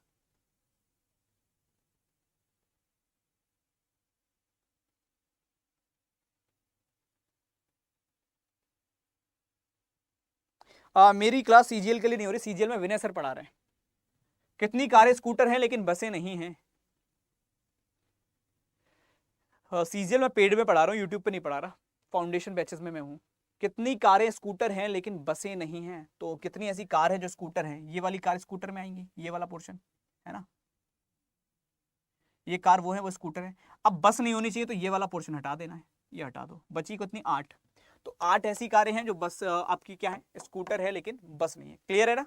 मेरी क्लास सीजीएल के लिए नहीं हो रही, सीजीएल में विनय सर पढ़ा रहे हैं। कितनी कारें स्कूटर हैं लेकिन बसें नहीं हैं। सीजीएल में पेड में पढ़ा रहा हूँ, यूट्यूब पे नहीं पढ़ा रहा, फाउंडेशन बैचेस में मैं हूँ। कितनी कारें स्कूटर हैं लेकिन बसें नहीं हैं, तो कितनी ऐसी कार है जो स्कूटर हैं, ये वाली कार स्कूटर में आएंगी, ये वाला पोर्शन है ना, ये कार वो है, वो स्कूटर है। अब बस नहीं होनी चाहिए तो ये वाला पोर्शन हटा देना है, ये हटा दो, बची कितनी 8। तो 8 ऐसी कारें हैं जो बस आपकी क्या है, स्कूटर है लेकिन बस नहीं है। क्लियर है ना?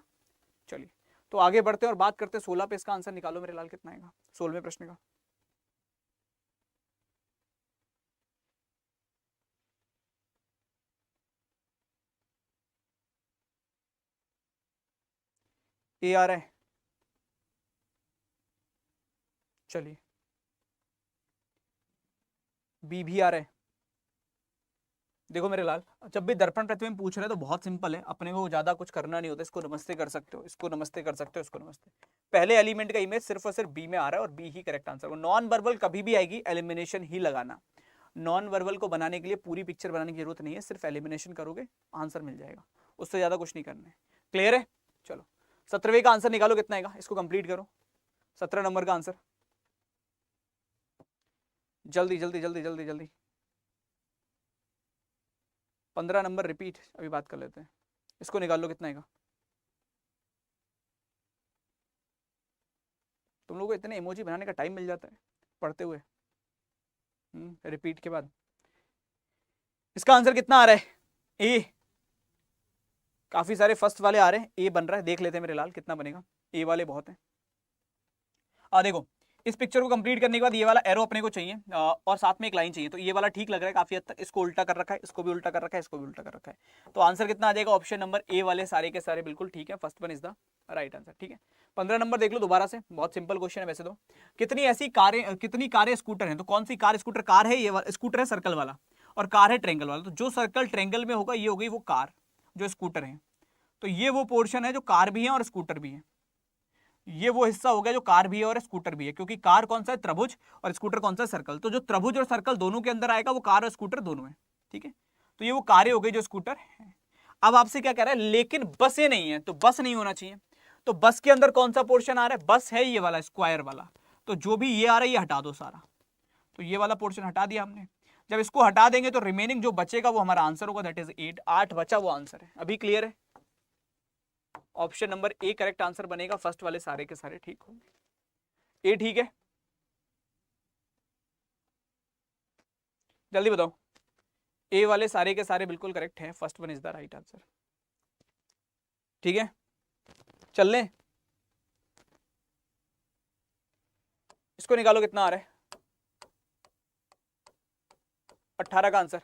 चलिए तो आगे बढ़ते हैं और बात करते हैं 16 पे। इसका आंसर निकालो मेरे लाल, कितना आएगा 16वें प्रश्न का। ए आ रहा है, चलिए बी भी आ रहा है। देखो मेरे लाल, जब भी दर्पण प्रतिबिंब पूछ रहे हैं तो बहुत सिंपल है, अपने को ज्यादा कुछ करना नहीं होता। इसको नमस्ते कर सकते हो, इसको नमस्ते कर सकते हो, इसको नमस्ते। पहले एलिमेंट का इमेज सिर्फ और सिर्फ बी में आ रहा है और बी ही करेक्ट आंसर। नॉन वर्बल कभी भी आएगी, एलिमिनेशन ही लगाना। नॉन वर्बल को बनाने के लिए पूरी पिक्चर बनाने की जरूरत नहीं है, सिर्फ एलिमिनेशन करोगे आंसर मिल जाएगा, उससे ज्यादा कुछ नहीं करना है। क्लियर है? चलो 17वें का आंसर निकालो, कितना आएगा, इसको कंप्लीट करो। 17 नंबर का आंसर, जल्दी जल्दी जल्दी जल्दी जल्दी। 15 नंबर रिपीट, अभी बात कर लेते हैं। इसको निकाल लो, कितना आएगा। तुम लोगों को इतने इमोजी बनाने का टाइम मिल जाता है पढ़ते हुए, रिपीट के बाद। इसका आंसर कितना आ रहा है, ए। काफी सारे फर्स्ट वाले आ रहे हैं, ए बन रहा है, देख लेते हैं मेरे लाल कितना बनेगा। ए वाले बहुत हैं। देखो इस पिक्चर को कंप्लीट करने के बाद ये वाला एरो अपने को चाहिए और साथ में एक लाइन चाहिए। तो ये वाला ठीक लग रहा है काफी हद तक, इसको उल्टा कर रखा है, इसको भी उल्टा कर रखा है, इसको भी उल्टा कर रखा है। तो आंसर कितना आ जाएगा, ऑप्शन नंबर ए वाले सारे के सारे बिल्कुल ठीक है। First one is the right answer. ठीक है 15 नंबर देख लो दोबारा से, बहुत सिंपल क्वेश्चन है वैसे तो। कितनी कारें स्कूटर हैं, तो कौन सी कार स्कूटर, कार है ये स्कूटर है सर्कल वाला, और कार है ट्रेंगल वाला। तो जो सर्कल ट्रेंगल में होगा ये हो गई वो कार, जो स्कूटर है। तो ये वो पोर्शन है जो कार भी है और स्कूटर भी है। ये वो हिस्सा हो गया जो कार भी है और स्कूटर भी है, क्योंकि कार कौन सा है, त्रिभुज, और स्कूटर कौन सा है, सर्कल। तो जो त्रिभुज और सर्कल दोनों के अंदर आएगा वो कार और स्कूटर दोनों है। ठीक है, तो ये वो कारें हो गई जो स्कूटर है। अब आपसे क्या कह रहा है, लेकिन बसें नहीं है, तो बस नहीं होना चाहिए। तो बस के अंदर कौन सा पोर्शन आ रहा है, बस है ये वाला स्क्वायर वाला। तो जो भी ये आ रहा है ये हटा दो सारा। तो ये वाला पोर्शन हटा दिया हमने। जब इसको हटा देंगे तो रिमेनिंग जो बचेगा वो हमारा आंसर होगा, दैट इज 8। 8 बचा वो आंसर है। अभी क्लियर है? Option number A correct answer बनेगा, फर्स्ट वाले सारे के सारे ठीक होंगे। ए ठीक है, जल्दी बताओ। ए वाले सारे के सारे बिल्कुल करेक्ट हैं, first one is the right answer. ठीक है चल लें, इसको निकालो कितना आ रहा है, 18 का आंसर।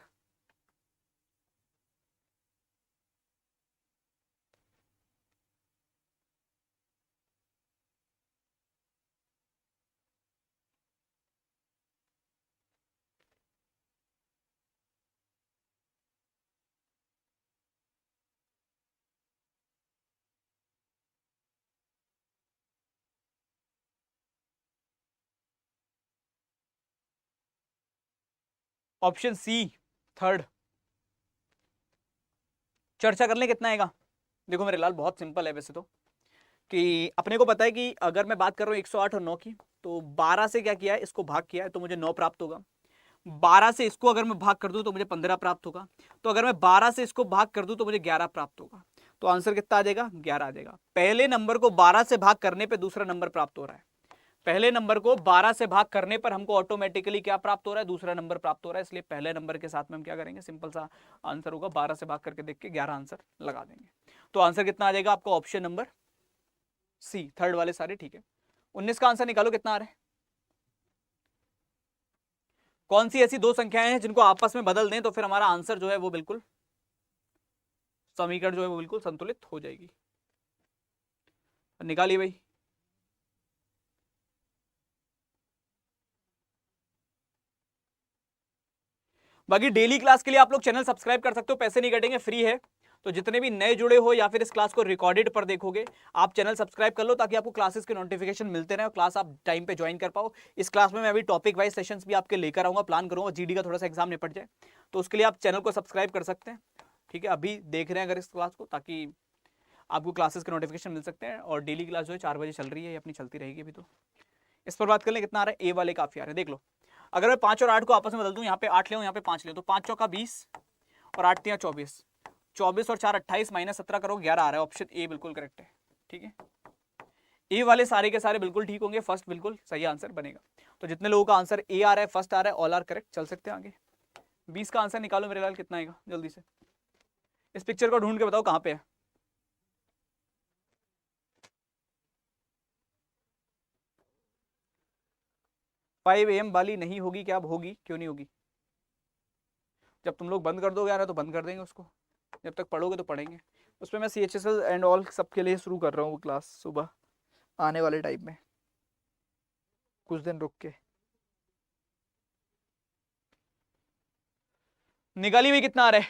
ऑप्शन सी थर्ड, चर्चा कर लें कितना आएगा। देखो मेरे लाल बहुत सिंपल है वैसे तो, कि अपने को पता है कि अगर मैं बात कर रहा हूँ 108 और 9 की, तो 12 से क्या किया है, इसको भाग किया है तो मुझे 9 प्राप्त होगा। 12 से इसको अगर मैं भाग कर दूं तो मुझे 15 प्राप्त होगा। तो अगर मैं 12 से इसको भाग कर दूं तो मुझे 11 प्राप्त होगा। तो आंसर कितना आ जाएगा, 11 आ जाएगा। पहले नंबर को 12 से भाग करने पे दूसरा नंबर प्राप्त हो रहा है। पहले नंबर को 12 से भाग करने पर हमको ऑटोमेटिकली क्या प्राप्त हो रहा है, दूसरा नंबर प्राप्त हो रहा है। इसलिए पहले नंबर के साथ में हम क्या करेंगे, सिंपल सा आंसर होगा, 12 से भाग करके देख के 11 आंसर लगा देंगे। तो आंसर कितना आ जाएगा आपका, ऑप्शन नंबर सी थर्ड वाले सारे ठीक है। 19 का आंसर निकालो कितना आ रहा है। कौन सी ऐसी दो संख्याएं हैं जिनको आपस में बदल दें तो फिर हमारा आंसर जो है वो बिल्कुल, समीकरण जो है वो बिल्कुल संतुलित हो जाएगी। निकालिए भाई। बाकी डेली क्लास के लिए आप लोग चैनल सब्सक्राइब कर सकते हो, पैसे नहीं कटेंगे, फ्री है। तो जितने भी नए जुड़े हो या फिर इस क्लास को रिकॉर्डेड पर देखोगे, आप चैनल सब्सक्राइब कर लो ताकि आपको क्लासेस के नोटिफिकेशन मिलते रहे और क्लास आप टाइम पे ज्वाइन कर पाओ। इस क्लास में मैं अभी टॉपिक वाइज सेशंस भी आपके लेकर आऊंगा, प्लान करूंगा, जीडी का थोड़ा सा एग्जाम निपट जाए, तो उसके लिए आप चैनल को सब्सक्राइब कर सकते हैं। ठीक है, अभी देख रहे हैं अगर इस क्लास को, ताकि आपको क्लासेस के नोटिफिकेशन मिल सकते हैं। और डेली क्लास जो है 4 बजे चल रही है, ये अपनी चलती रहेगी अभी। तो इस पर बात कर लें, कितना आ रहा है, ए वाले काफी आ रहे हैं, देख लो। अगर मैं 5 और 8 को आपस में बदल दूं, यहाँ पे 8 ले यहाँ पे 5 ले, तो 5 चौका 20 और 8 तिया 24, 24 और 4 28 माइनस 17 करो 11 आ रहा है। ऑप्शन ए बिल्कुल करेक्ट है। ठीक है, ए वाले सारे के सारे बिल्कुल ठीक होंगे, फर्स्ट बिल्कुल सही आंसर बनेगा। तो जितने लोगों का आंसर ए आ रहा है, फर्स्ट आ रहा है, ऑल आर करेक्ट, चल सकते हैं आगे। 20 का आंसर निकालो मेरे लाल, कितना आएगा जल्दी से। इस पिक्चर को ढूंढ के बताओ कहाँ पे है। फाइव AM वाली नहीं होगी क्या? अब होगी, क्यों नहीं होगी? जब तुम लोग बंद कर दोगे यार तो बंद कर देंगे उसको, जब तक पढ़ोगे तो पढ़ेंगे। उसमें मैं CHSL एंड ऑल सबके लिए शुरू कर रहा हूँ वो क्लास सुबह आने वाले टाइम में, कुछ दिन रुक के। निकाली हुई कितना आ रहा है?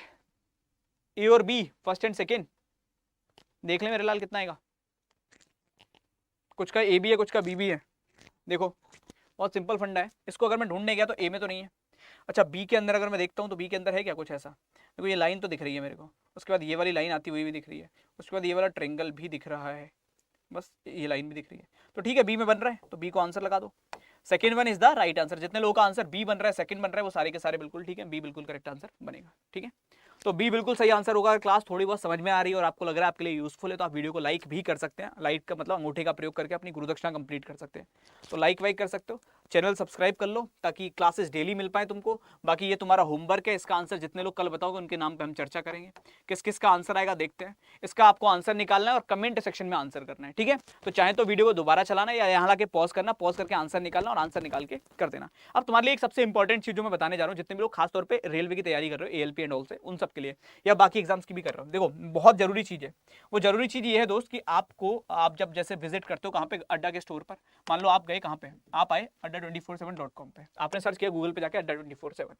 ए और बी, फर्स्ट एंड सेकेंड, देख ले मेरे लाल कितना आएगा। कुछ का ए भी है, कुछ का बी भी है। देखो बहुत सिंपल फंडा है, इसको अगर मैं ढूंढने गया तो ए में तो नहीं है। अच्छा बी के अंदर अगर मैं देखता हूँ तो बी के अंदर है क्या कुछ ऐसा? देखो ये लाइन तो दिख रही है मेरे को, उसके बाद ये वाली लाइन आती हुई भी दिख रही है, उसके बाद ये वाला ट्रेंगल भी दिख रहा है, बस ये लाइन भी दिख रही है। तो ठीक है बी में बन रहा है तो बी को आंसर लगा दो। Second one is the right answer. जितने लोगों का आंसर बी बन रहा है, सेकंड बन रहा है, वो सारे के सारे बिल्कुल ठीक है, बी बिल्कुल करेक्ट आंसर बनेगा। ठीक है तो बी बिल्कुल सही आंसर होगा। क्लास थोड़ी बहुत समझ में आ रही है और आपको लग रहा है आपके लिए यूजफुल है तो आप वीडियो को लाइक भी कर सकते हैं। लाइक का मतलब अंगूठे का प्रयोग करके अपनी गुरुदक्षिणा कंप्लीट कर सकते हैं। तो लाइक वाइक कर सकते हो, चैनल सब्सक्राइब कर लो ताकि क्लासेस डेली मिल पाए तुमको। बाकी ये तुम्हारा होमवर्क है, इसका आंसर जितने लोग कल बताओगे उनके नाम पे हम चर्चा करेंगे। किस किस का आंसर आएगा देखते हैं। इसका आपको आंसर निकालना है और कमेंट सेक्शन में आंसर करना है। ठीक है तो चाहे तो वीडियो को दोबारा चलाना या यहाँ लाके पॉज करना, पॉज करके आंसर निकालना और आंसर निकाल के कर देना। अब तुम्हारे लिए एक सबसे इंपॉर्टेंट चीज जो मैं बताने जा रहा हूँ, जितने भी लोग खासतौर पर रेलवे की तैयारी कर रहे हो ALP एंड ऑल से, उन सब के लिए या बाकी एग्जाम्स की भी कर रहे हो, देखो बहुत जरूरी चीज है। वो जरूरी चीज ये है दोस्त कि आपको, आप जब जैसे विजिट करते हो कहाँ पे, अड्डा के स्टोर पर, मान लो आप गए कहाँ पे, आप आए adda247.com पे, आपने सर्च किया गूगल पे जाके adda247,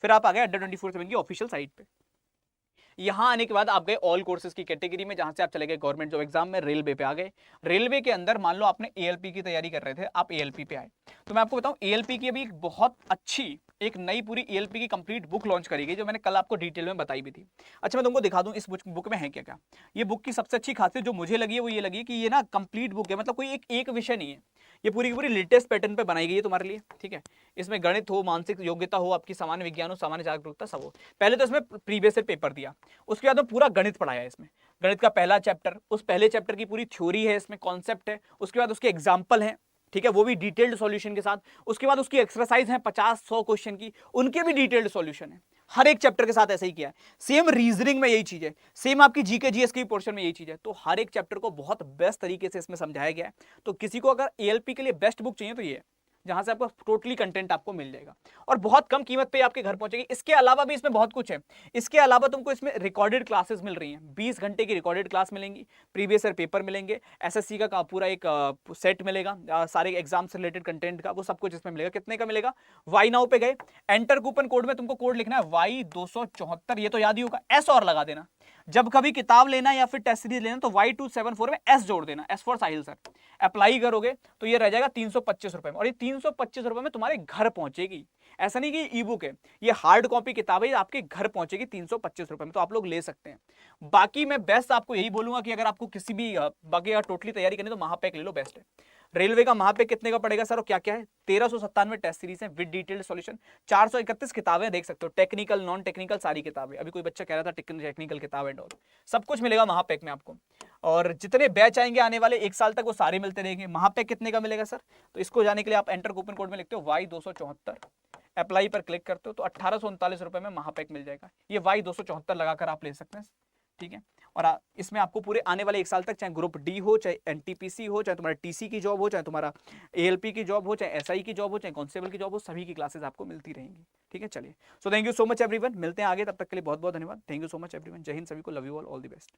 फिर आप आ गए adda247 की ऑफिशियल साइट पे। यहाँ आने के बाद आप गए ऑल कोर्सेज की कैटेगरी में, जहां से आप चले गए गवर्नमेंट जॉब एग्जाम में, रेलवे पे आ गए। रेलवे के अंदर मान लो आपने ALP की तैयारी कर रहे थे, आप ALP पे आए, तो मैं आपको बताऊं ALP की अभी एक बहुत अच्छी एक नई पूरी ALP की कंप्लीट बुक लॉन्च करी गई, जो मैंने कल आपको डिटेल में बताई भी थी। अच्छा मैं तुमको दिखा दूं इस बुक में है क्या क्या। ये बुक की सबसे अच्छी खासियत जो मुझे लगी है वो ये लगी कि ये ना कंप्लीट बुक है, मतलब कोई एक विषय नहीं है, ये पूरी की पूरी लेटेस्ट पैटर्न पे बनाई गई है तुम्हारे लिए। ठीक है इसमें गणित हो, मानसिक योग्यता हो, आपकी सामान्य विज्ञान हो, सामान्य जागरूकता सब हो। पहले तो इसमें प्रीवियस पेपर दिया, उसके बाद में पूरा गणित पढ़ाया है इसमें। गणित का पहला चैप्टर, उस पहले चैप्टर की पूरी थ्योरी है इसमें, कॉन्सेप्ट है, उसके बाद उसके एग्जाम्पल है, ठीक है वो भी डिटेल्ड सॉल्यूशन के साथ। उसके बाद उसकी एक्सरसाइज है 50-100 क्वेश्चन की, उनके भी डिटेल्ड सॉल्यूशन है। हर एक चैप्टर के साथ ऐसा ही किया है। सेम रीजनिंग में यही चीज है, सेम आपकी जीके जीएस की पोर्शन में यही चीज है। तो हर एक चैप्टर को बहुत बेस्ट तरीके से इसमें समझाया गया है। तो किसी को अगर ALP के लिए बेस्ट बुक चाहिए तो ये है, जहां से आपको टोटली कंटेंट आपको मिल जाएगा और बहुत कम कीमत पे आपके घर पहुंचेगी। इसके अलावा भी इसमें बहुत कुछ है। इसके अलावा तुमको इसमें रिकॉर्डेड क्लासेस मिल रही हैं, 20 घंटे की रिकॉर्डेड क्लास मिलेंगी, प्रीवियस ईयर पेपर मिलेंगे, SSC का पूरा एक सेट मिलेगा, सारे एग्जाम से रिलेटेड कंटेंट का, वो सब कुछ इसमें मिलेगा। कितने का मिलेगा? वाई नाउ पे गए, एंटर कूपन कोड में तुमको कोड लिखना है Y274, ये तो याद ही होगा, S और लगा देना। जब कभी किताब लेना या फिर टेस्ट सीरीज लेना तो Y274 में S जोड़ देना, S for Sahil sir. Apply करोगे तो ये रह जाएगा 325 रुपए में, और ये 325 रुपए में तुम्हारे घर पहुंचेगी। ऐसा नहीं कि ई बुक है, ये हार्ड कॉपी किताब है, आपके घर पहुंचेगी 325 रुपए में, तो आप लोग ले सकते हैं। बाकी मैं बेस्ट आपको यही बोलूंगा कि अगर आपको किसी भी बाकी अगर टोटली तैयारी करनी तो महापैक ले लो, बेस्ट है। रेलवे का महापैक कितने का पड़ेगा सर और क्या क्या है? 1397 टेस्ट सीरीज है विद डिटेल्ड सॉल्यूशन, 431 किताबें देख सकते हो, टेक्निकल नॉन टेक्निकल सारी किताबें। अभी कोई बच्चा कह रहा था टेक्निकल किताब एंड ऑल, सब कुछ मिलेगा महापैक में आपको। और जितने बैच आएंगे आने वाले 1 साल तक वो सारे मिलते रहेंगे। महापैक कितने का मिलेगा सर? तो इसको जाने के लिए आप एंटर कूपन कोड में लिखते हो Y274, अप्लाई पर क्लिक करते हो तो 1839 रुपए में महापैक मिल जाएगा। ये Y274 लगाकर आप ले सकते हैं। ठीक है और इसमें आपको पूरे आने वाले 1 साल तक, चाहे ग्रुप डी हो, चाहे NTPC हो, चाहे तुम्हारा TC की जॉब हो, चाहे तुम्हारा ALP की जॉब हो, चाहे SI की जॉब हो, चाहे कांस्टेबल की जॉब हो, सभी की क्लासेस आपको मिलती रहेंगी। ठीक है चलिए, so thank you so much everyone, मिलते हैं आगे, तब तक के लिए बहुत बहुत धन्यवाद। Thank you so much everyone, जय हिंद सभी को, love you all the best.